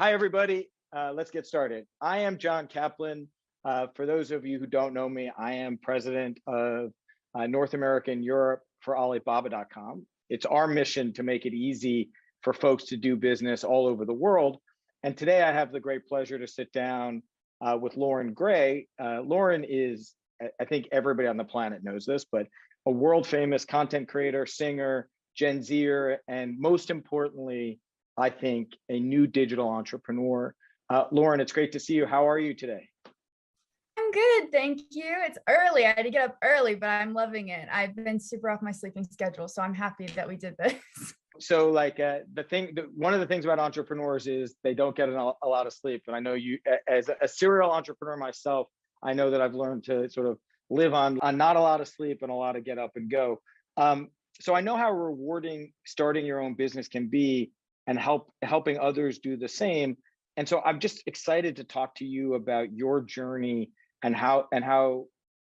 Hi, everybody. Let's get started. I am John Kaplan. For those of you who don't know me, I am president of North America and Europe for Alibaba.com. It's our mission to make it easy for folks to do business all over the world. And today I have the great pleasure to sit down with Loren Gray. Loren is, I think everybody on the planet knows this, but a world famous content creator, singer, Gen Zer, and most importantly, I think, a new digital entrepreneur. Loren, it's great to see you. How are you today? I'm good, thank you. It's early. I had to get up early, but I'm loving it. I've been super off my sleeping schedule, so I'm happy that we did this. So, like one of the things about entrepreneurs is they don't get a lot of sleep. And I know you, as a serial entrepreneur myself, I know that I've learned to sort of live on not a lot of sleep and a lot of get up and go. So I know how rewarding starting your own business can be, and helping others do the same. And so I'm just excited to talk to you about your journey and how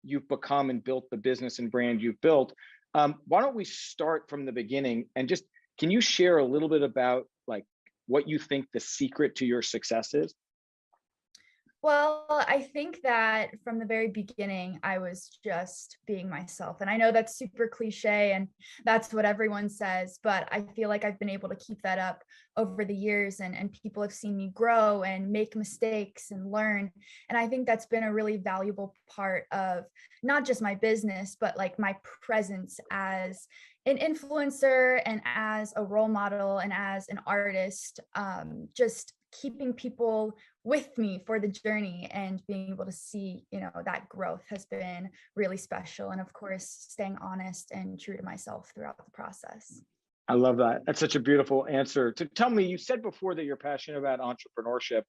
you've become and built the business and brand you've built. Why don't we start from the beginning, and just can you share a little bit about like what you think the secret to your success is? Well, I think that from the very beginning, I was just being myself. And I know that's super cliche and that's what everyone says, but I feel like I've been able to keep that up over the years, and people have seen me grow and make mistakes and learn. And I think that's been a really valuable part of not just my business, but like my presence as an influencer and as a role model and as an artist, just keeping people with me for the journey and being able to see, that growth has been really special. And of course, staying honest and true to myself throughout the process. I love that. That's such a beautiful answer. To tell me, you said before that you're passionate about entrepreneurship,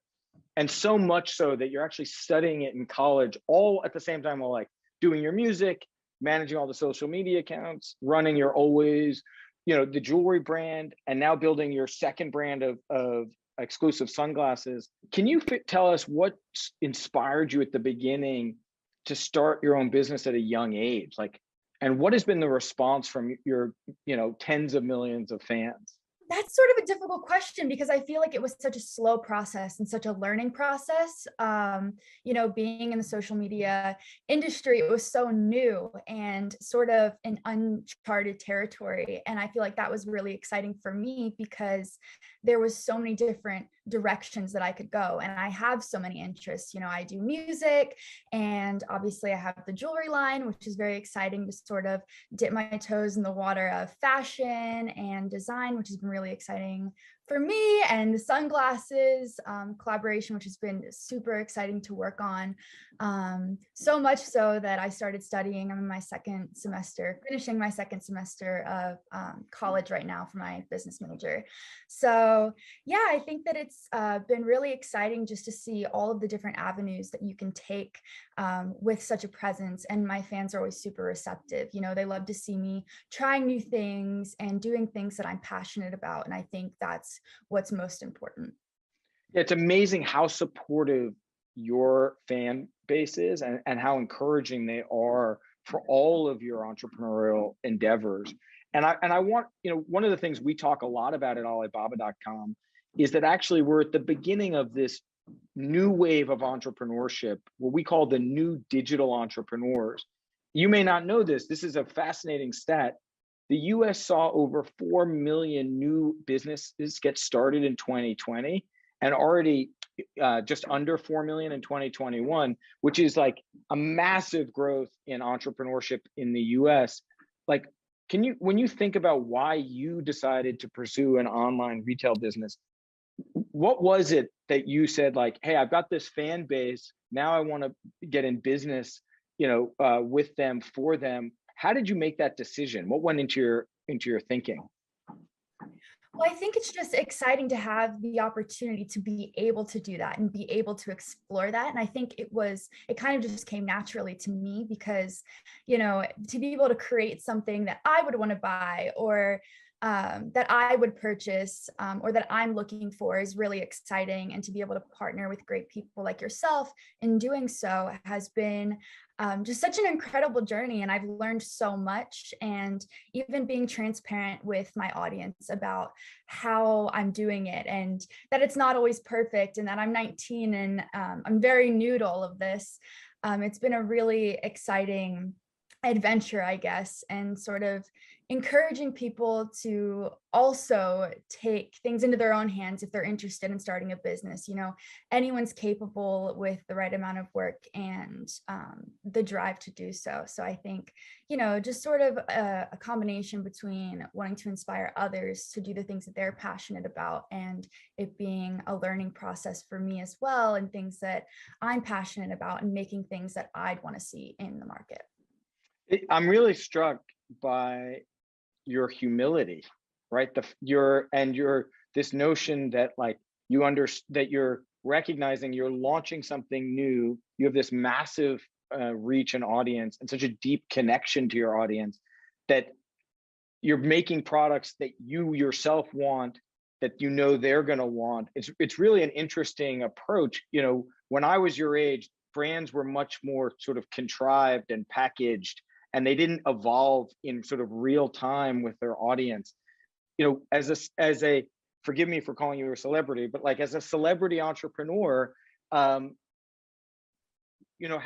and so much so that you're actually studying it in college, all at the same time while like doing your music, managing all the social media accounts, running your always, the jewelry brand, and now building your second brand of exclusive sunglasses. Can you tell us what inspired you at the beginning to start your own business at a young age? And what has been the response from your, tens of millions of fans? That's sort of a difficult question because I feel like it was such a slow process and such a learning process. Being in the social media industry, it was so new and sort of an uncharted territory. And I feel like that was really exciting for me because there was so many different directions that I could go. And I have so many interests. I do music, and obviously I have the jewelry line, which is very exciting to sort of dip my toes in the water of fashion and design, which has been really exciting for me, and the sunglasses collaboration, which has been super exciting to work on. So much so that I started studying. I'm in my second semester, finishing my second semester of college right now for my business major. So yeah, I think that it's been really exciting just to see all of the different avenues that you can take with such a presence. And my fans are always super receptive. They love to see me trying new things and doing things that I'm passionate about. And I think that's what's most important. Yeah, it's amazing how supportive your fan base is, and how encouraging they are for all of your entrepreneurial endeavors. And I want, one of the things we talk a lot about at Alibaba.com is that actually we're at the beginning of this new wave of entrepreneurship, what we call the new digital entrepreneurs. You may not know this. This is a fascinating stat. The US saw over 4 million new businesses get started in 2020, and already just under 4 million in 2021, which is like a massive growth in entrepreneurship in the US. Like, when you think about why you decided to pursue an online retail business, what was it that you said, like, hey, I've got this fan base, now I want to get in business, with them, for them? How did you make that decision? What went into your thinking? Well, I think it's just exciting to have the opportunity to be able to do that and be able to explore that. And I think it kind of just came naturally to me because, to be able to create something that I would want to buy, or that I would purchase or that I'm looking for is really exciting. And to be able to partner with great people like yourself in doing so has been just such an incredible journey. And I've learned so much. And even being transparent with my audience about how I'm doing it and that it's not always perfect and that I'm 19 and I'm very new to all of this. It's been a really exciting adventure, I guess, and sort of encouraging people to also take things into their own hands if they're interested in starting a business. You know, anyone's capable with the right amount of work and the drive to do so. So I think, you know, just sort of a combination between wanting to inspire others to do the things that they're passionate about and it being a learning process for me as well, and things that I'm passionate about and making things that I'd want to see in the market. I'm really struck by your humility, right? Your this notion that like that you're recognizing you're launching something new. You have this massive reach and audience and such a deep connection to your audience that you're making products that you yourself want, that you know they're going to want. It's really an interesting approach. You know, when I was your age, brands were much more sort of contrived and packaged, and they didn't evolve in sort of real time with their audience. You know, as a forgive me for calling you a celebrity, but like as a celebrity entrepreneur, you know,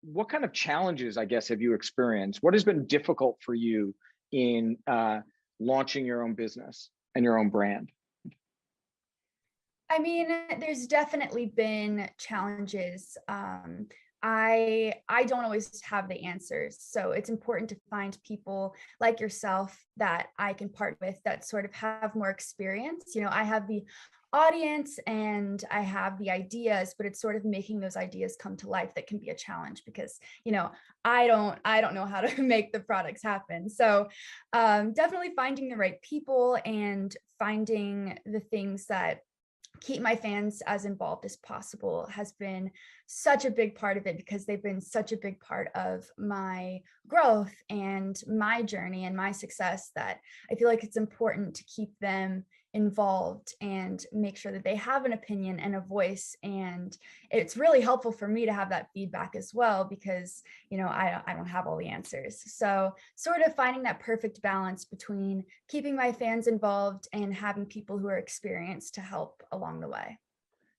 what kind of challenges, I guess, have you experienced? What has been difficult for you in launching your own business and your own brand? I mean, there's definitely been challenges. I don't always have the answers, so it's important to find people like yourself that I can partner with that sort of have more experience. You know, I have the audience and I have the ideas, but it's sort of making those ideas come to life that can be a challenge because, you know, I don't know how to make the products happen. So definitely finding the right people and finding the things that keep my fans as involved as possible has been such a big part of it, because they've been such a big part of my growth and my journey and my success, that I feel like it's important to keep them involved and make sure that they have an opinion and a voice. And it's really helpful for me to have that feedback as well, because, you know, I don't have all the answers. So sort of finding that perfect balance between keeping my fans involved and having people who are experienced to help along the way.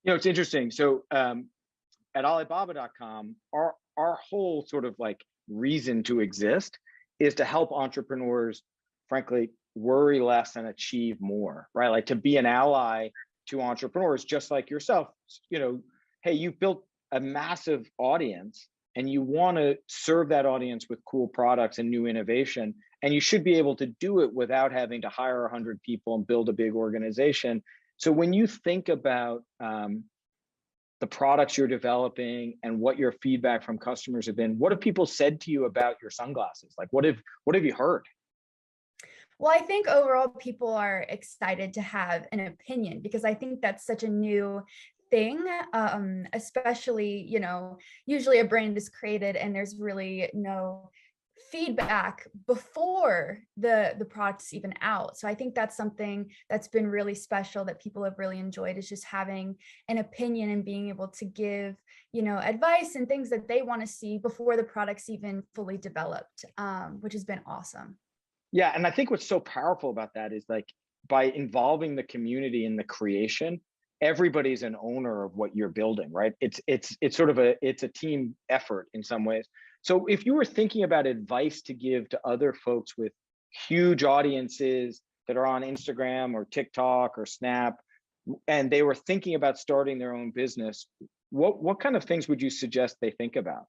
You know, it's interesting. So at Alibaba.com, our whole sort of like reason to exist is to help entrepreneurs, frankly, worry less and achieve more, right? Like to be an ally to entrepreneurs just like yourself. You know, hey, you've built a massive audience and you want to serve that audience with cool products and new innovation, and you should be able to do it without having to hire 100 people and build a big organization. So when you think about the products you're developing and what your feedback from customers have been, what have people said to you about your sunglasses? Like what have you heard? Well, I think overall people are excited to have an opinion, because I think that's such a new thing, especially, you know, usually a brand is created and there's really no feedback before the product's even out. So I think that's something that's been really special that people have really enjoyed, is just having an opinion and being able to give, you know, advice and things that they want to see before the product's even fully developed, which has been awesome. Yeah, and I think what's so powerful about that is like by involving the community in the creation, everybody's an owner of what you're building, right? It's sort of it's a team effort in some ways. So if you were thinking about advice to give to other folks with huge audiences that are on Instagram or TikTok or Snap, and they were thinking about starting their own business, what kind of things would you suggest they think about?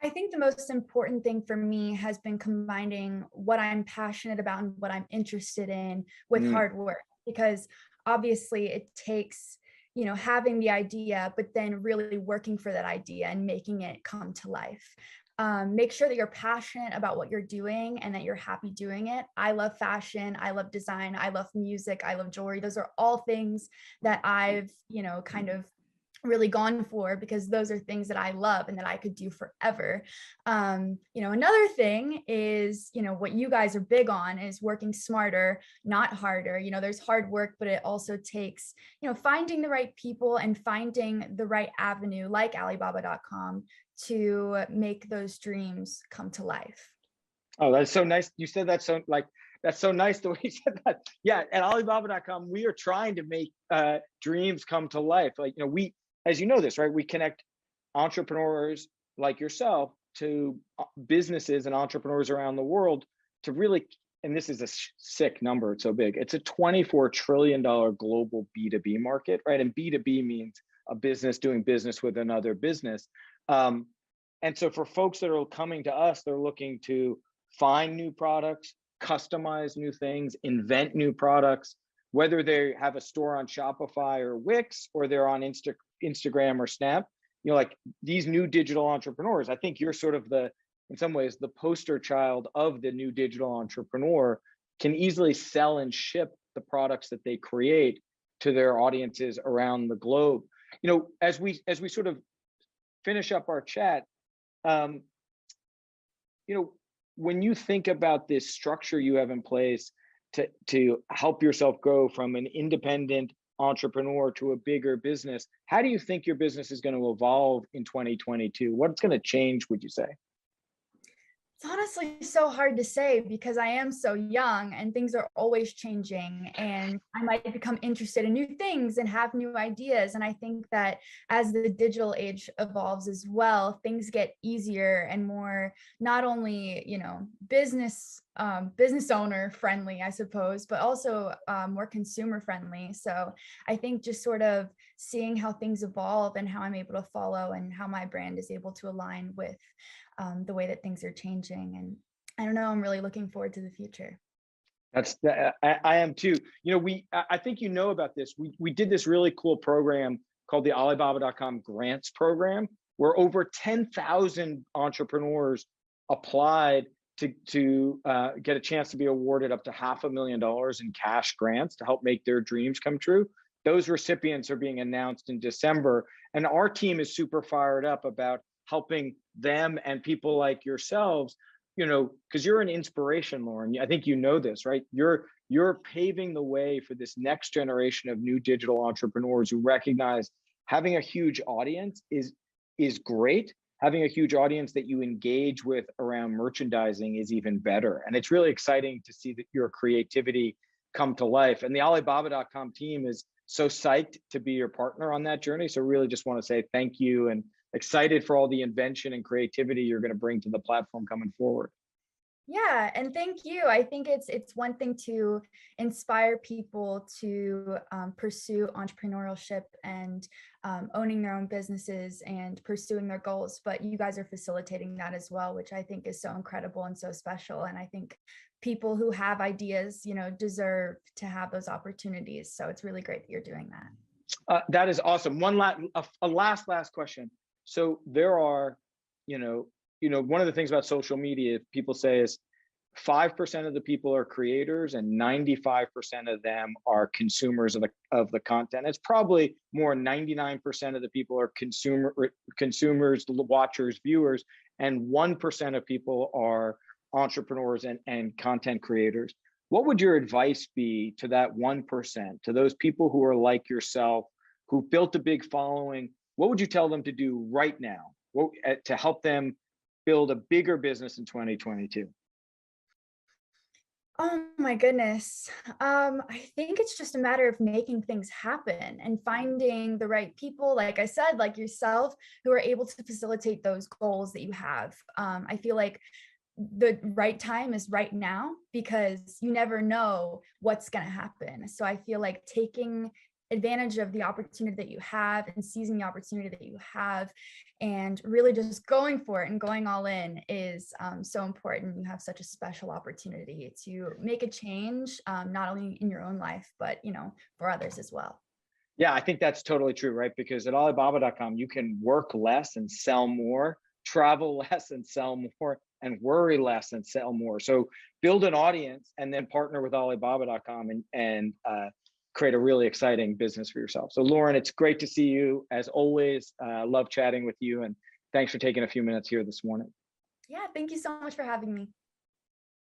I think the most important thing for me has been combining what I'm passionate about and what I'm interested in with Mm. hard work, because obviously it takes, you know, having the idea, but then really working for that idea and making it come to life. Make sure that you're passionate about what you're doing and that you're happy doing it. I love fashion. I love design. I love music. I love jewelry. Those are all things that I've, you know, kind of really gone for, because those are things that I love and that I could do forever. Another thing is, what you guys are big on is working smarter, not harder. There's hard work, but it also takes, finding the right people and finding the right avenue like Alibaba.com to make those dreams come to life. Oh, that's so nice. You said that so like that's so nice the way you said that. Yeah, at Alibaba.com, we are trying to make dreams come to life. Like, we, as you know this, right? We connect entrepreneurs like yourself to businesses and entrepreneurs around the world to really, and this is a sick number, it's so big. It's a $24 trillion global B2B market, right? And B2B means a business doing business with another business. And so for folks that are coming to us, they're looking to find new products, customize new things, invent new products, whether they have a store on Shopify or Wix, or they're on Instagram or Snap. Like these new digital entrepreneurs, I think you're sort of in some ways, the poster child of the new digital entrepreneur, can easily sell and ship the products that they create to their audiences around the globe. As we sort of finish up our chat, when you think about this structure you have in place to help yourself go from an independent entrepreneur to a bigger business, how do you think your business is going to evolve in 2022? What's going to change, would you say? It's honestly so hard to say because I am so young and things are always changing, and I might become interested in new things and have new ideas. And I think that as the digital age evolves as well, things get easier and more, not only, business owner friendly, I suppose, but also more consumer friendly. So I think just sort of seeing how things evolve and how I'm able to follow and how my brand is able to align with the way that things are changing. And I don't know, I'm really looking forward to the future. I am too. I think about this. We did this really cool program called the Alibaba.com grants program, where over 10,000 entrepreneurs applied to get a chance to be awarded up to $500,000 in cash grants to help make their dreams come true. Those recipients are being announced in December, and our team is super fired up about helping them and people like yourselves, because you're an inspiration, Loren. I think this, right? You're paving the way for this next generation of new digital entrepreneurs who recognize having a huge audience is great. Having a huge audience that you engage with around merchandising is even better. And it's really exciting to see that your creativity come to life. And the Alibaba.com team is so psyched to be your partner on that journey. So really just want to say thank you, and excited for all the invention and creativity you're going to bring to the platform coming forward. Yeah, and thank you. I think it's one thing to inspire people to pursue entrepreneurship and owning their own businesses and pursuing their goals, but you guys are facilitating that as well, which I think is so incredible and so special. And I think people who have ideas, deserve to have those opportunities. So it's really great that you're doing that. That is awesome. One last question. So there are, one of the things about social media, people say, is 5% of the people are creators and 95% of them are consumers of the content. It's probably more, 99% of the people are consumers, watchers, viewers, and 1% of people are entrepreneurs and content creators. What would your advice be to that 1%, to those people who are like yourself, who built a big following? What would you tell them to do right now to help them build a bigger business in 2022? Oh my goodness. I think it's just a matter of making things happen and finding the right people, like I said, like yourself, who are able to facilitate those goals that you have. I feel like the right time is right now because you never know what's going to happen. So I feel like taking advantage of the opportunity that you have and seizing the opportunity that you have and really just going for it and going all in is so important. You have such a special opportunity to make a change, not only in your own life, but for others as well. Yeah, I think that's totally true, right? Because at Alibaba.com, you can work less and sell more, travel less and sell more, and worry less and sell more. So build an audience and then partner with Alibaba.com and create a really exciting business for yourself. So Loren, it's great to see you as always. Love chatting with you, and thanks for taking a few minutes here this morning. Yeah, thank you so much for having me.